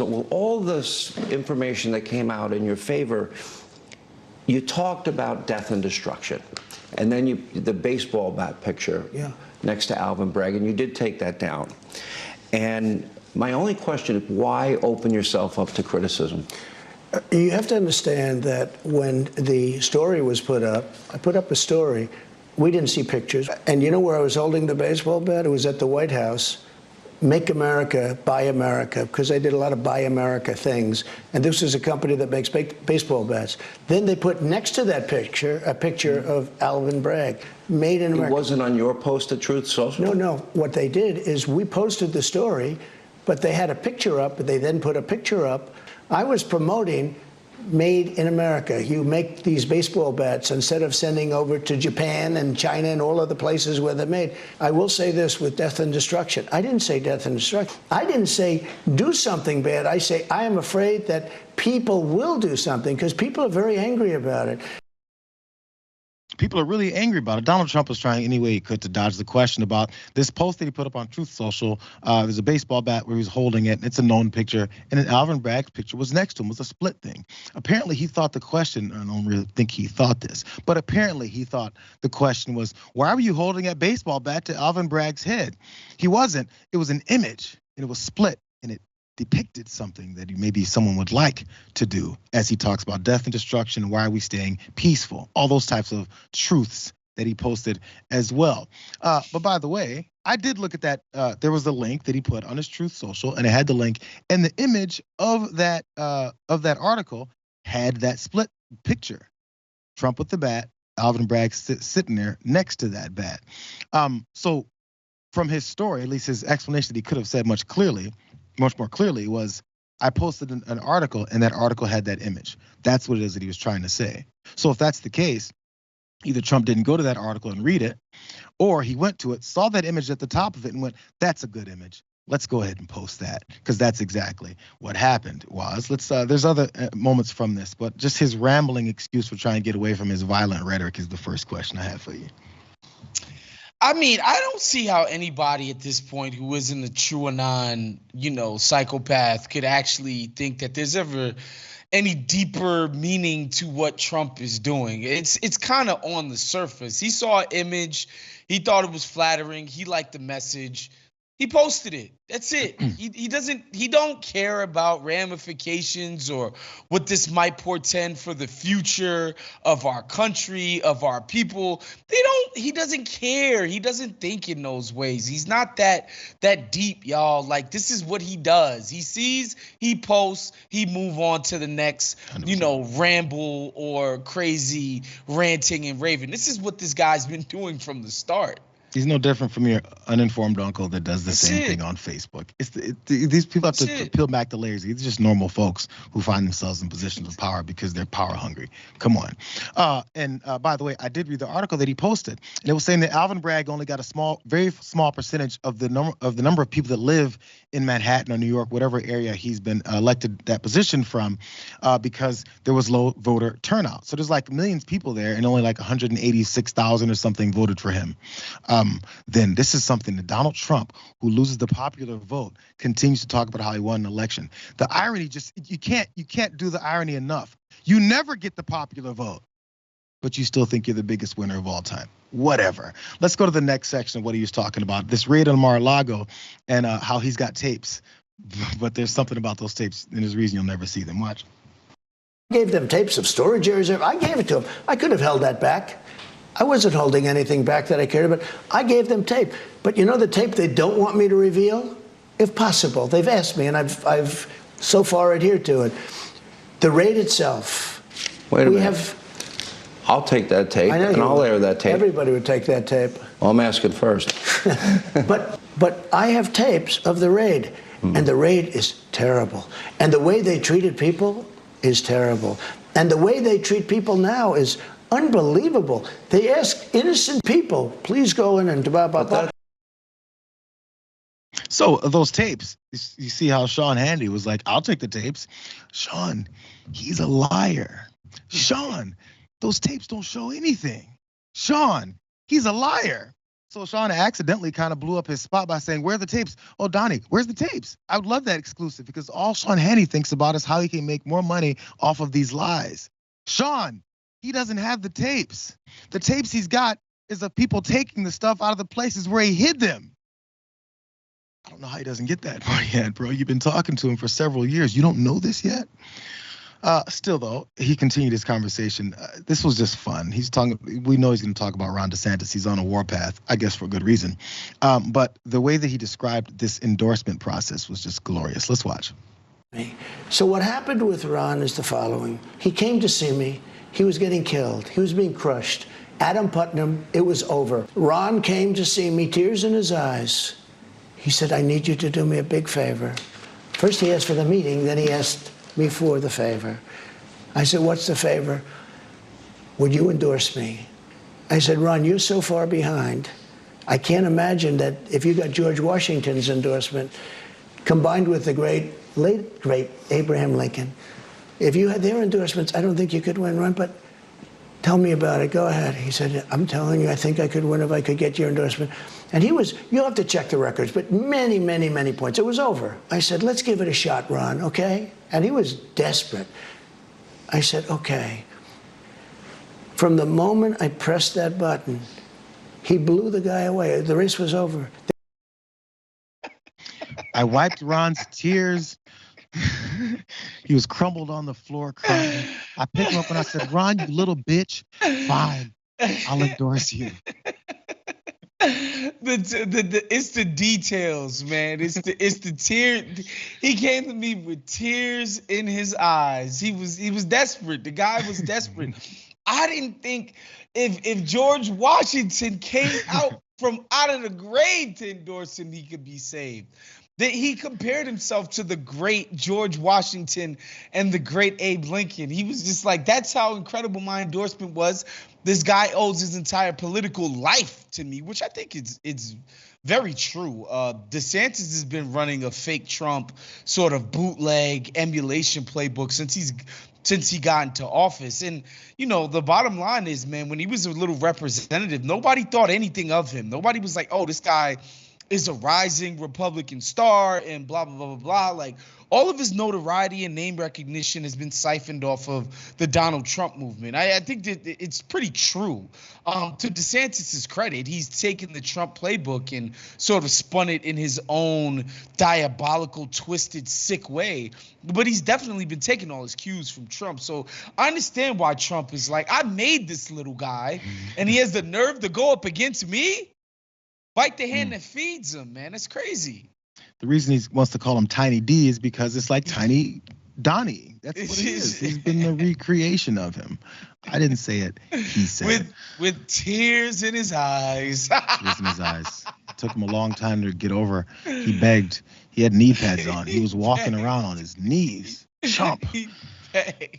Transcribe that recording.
So with all this information that came out in your favor, you talked about death and destruction. And then the baseball bat picture next to Alvin Bragg, and you did take that down. And my only question is, why open yourself up to criticism? You have to understand that when the story was put up, I put up a story. We didn't see pictures. And you know where I was holding the baseball bat? It was at the White House. Make America, Buy America, because I did a lot of Buy America things. And this is a company that makes baseball bats. Then they put next to that picture a picture of Alvin Bragg, made in America. It wasn't on your post at Truth Social? No, no. What they did is we posted the story, but they had a picture up, but they then put a picture up. I was promoting Made in America. You make these baseball bats instead of sending over to Japan and China and all other places where they're made. I will say this with death and destruction. I didn't say death and destruction. I didn't say do something bad. I say I am afraid that people will do something because people are very angry about it. People are really angry about it. Donald Trump was trying any way he could to dodge the question about this post that he put up on Truth Social. There's a baseball bat where he was holding it. It's a known picture. And then Alvin Bragg's picture was next to him. It was a split thing. Apparently, he thought the question, I don't really think he thought this, but apparently he thought the question was, why were you holding that baseball bat to Alvin Bragg's head? He wasn't. It was an image, and it was split, and it depicted something that maybe someone would like to do as he talks about death and destruction. Why are we staying peaceful? All those types of truths that he posted as well. But by the way, I did look at that. There was a link that he put on his Truth Social, and it had the link, and the image of that article had that split picture. Trump with the bat, Alvin Bragg sitting there next to that bat. So from his story, at least his explanation that he could have said much more clearly was, I posted an article and that article had that image. That's what it is that he was trying to say. So if that's the case, either Trump didn't go to that article and read it, or he went to it, saw that image at the top of it and went, that's a good image. Let's go ahead and post that, because that's exactly what happened. There's other moments from this, but just his rambling excuse for trying to get away from his violent rhetoric is the first question I have for you. I mean, I don't see how anybody at this point who isn't a true anon, psychopath could actually think that there's ever any deeper meaning to what Trump is doing. It's kind of on the surface. He saw an image. He thought it was flattering. He liked the message. He posted it. That's it. He don't care about ramifications or what this might portend for the future of our country, of our people. He doesn't care. He doesn't think in those ways. He's not that deep, y'all. Like, this is what he does. He sees, he posts, he move on to the next, 100%. Ramble or crazy ranting and raving. This is what this guy's been doing from the start. He's no different from your uninformed uncle that does the same thing on Facebook. These people have to peel back the layers. These are just normal folks who find themselves in positions of power because they're power hungry. Come on. And by the way, I did read the article that he posted, and it was saying that Alvin Bragg only got a very small percentage of the number of people that live in Manhattan or New York, whatever area he's been elected that position from, because there was low voter turnout. So there's like millions of people there, and only like 186,000 or something voted for him. Then this is something that Donald Trump, who loses the popular vote, continues to talk about how he won an election. The irony, you can't do the irony enough. You never get the popular vote, but you still think you're the biggest winner of all time. Whatever. Let's go to the next section of what he was talking about. This raid on Mar-a-Lago and how he's got tapes, but there's something about those tapes, and there's a reason you'll never see them. Watch. I gave them tapes of storage areas. I gave it to them. I could have held that back. I wasn't holding anything back that I cared about. I gave them tape. But you know the tape they don't want me to reveal? If possible. They've asked me, and I've so far adhered to it. The raid itself. Wait a minute. I'll take that tape, and I'll air that tape. Everybody would take that tape. Well, I'm asking first. But I have tapes of the raid, and the raid is terrible. And the way they treated people is terrible. And the way they treat people now is unbelievable. They ask innocent people, please go in and blah, blah, blah. So those tapes, you see how Sean Hannity was like, I'll take the tapes. Sean, he's a liar. Sean, those tapes don't show anything. Sean, he's a liar. So Sean accidentally kind of blew up his spot by saying, where are the tapes? Oh, Donnie, where's the tapes? I would love that exclusive because all Sean Hannity thinks about is how he can make more money off of these lies. Sean, he doesn't have the tapes. The tapes he's got is of people taking the stuff out of the places where he hid them. I don't know how he doesn't get that part yet, bro. You've been talking to him for several years. You don't know this yet? Still, though, he continued his conversation. This was just fun. He's talking. We know he's going to talk about Ron DeSantis. He's on a warpath, I guess, for good reason. But the way that he described this endorsement process was just glorious. Let's watch. So what happened with Ron is the following. He came to see me. He was getting killed. He was being crushed. Adam Putnam, it was over. Ron came to see me, tears in his eyes. He said, I need you to do me a big favor. First he asked for the meeting, then he asked me for the favor. I said, what's the favor? Would you endorse me? I said, Ron, you're so far behind. I can't imagine that if you got George Washington's endorsement combined with the late great Abraham Lincoln, if you had their endorsements, I don't think you could win, Ron, but tell me about it. Go ahead. He said, I'm telling you, I think I could win if I could get your endorsement. And he was, you'll have to check the records, but many, many, many points. It was over. I said, let's give it a shot, Ron, okay? And he was desperate. I said, okay. From the moment I pressed that button, he blew the guy away. The race was over. I wiped Ron's tears. He was crumbled on the floor crying. I picked him up and I said, Ron, you little bitch, fine, I'll endorse you. It's the details, man. It's the tear. He came to me with tears in his eyes. He was desperate. The guy was desperate. I didn't think if George Washington came out of the grave to endorse him, he could be saved. That he compared himself to the great George Washington and the great Abe Lincoln. He was just like, that's how incredible my endorsement was. This guy owes his entire political life to me, which I think it's very true. DeSantis has been running a fake Trump sort of bootleg emulation playbook since he got into office. And, you know, the bottom line is, man, when he was a little representative, nobody thought anything of him. Nobody was like, oh, this guy is a rising Republican star and blah, blah, blah, blah, blah. Like, all of his notoriety and name recognition has been siphoned off of the Donald Trump movement. I think that it's pretty true. To DeSantis' credit, he's taken the Trump playbook and sort of spun it in his own diabolical, twisted, sick way. But he's definitely been taking all his cues from Trump. So I understand why Trump is like, I made this little guy, and he has the nerve to go up against me? Bite the hand that feeds him, man. It's crazy. The reason he wants to call him Tiny D is because it's like Tiny Donnie. That's what it is. He's been the recreation of him. I didn't say it. He said it. With tears in his eyes. Tears in his eyes. It took him a long time to get over. He begged. He had knee pads on. He was walking around on his knees. Chump. He begged.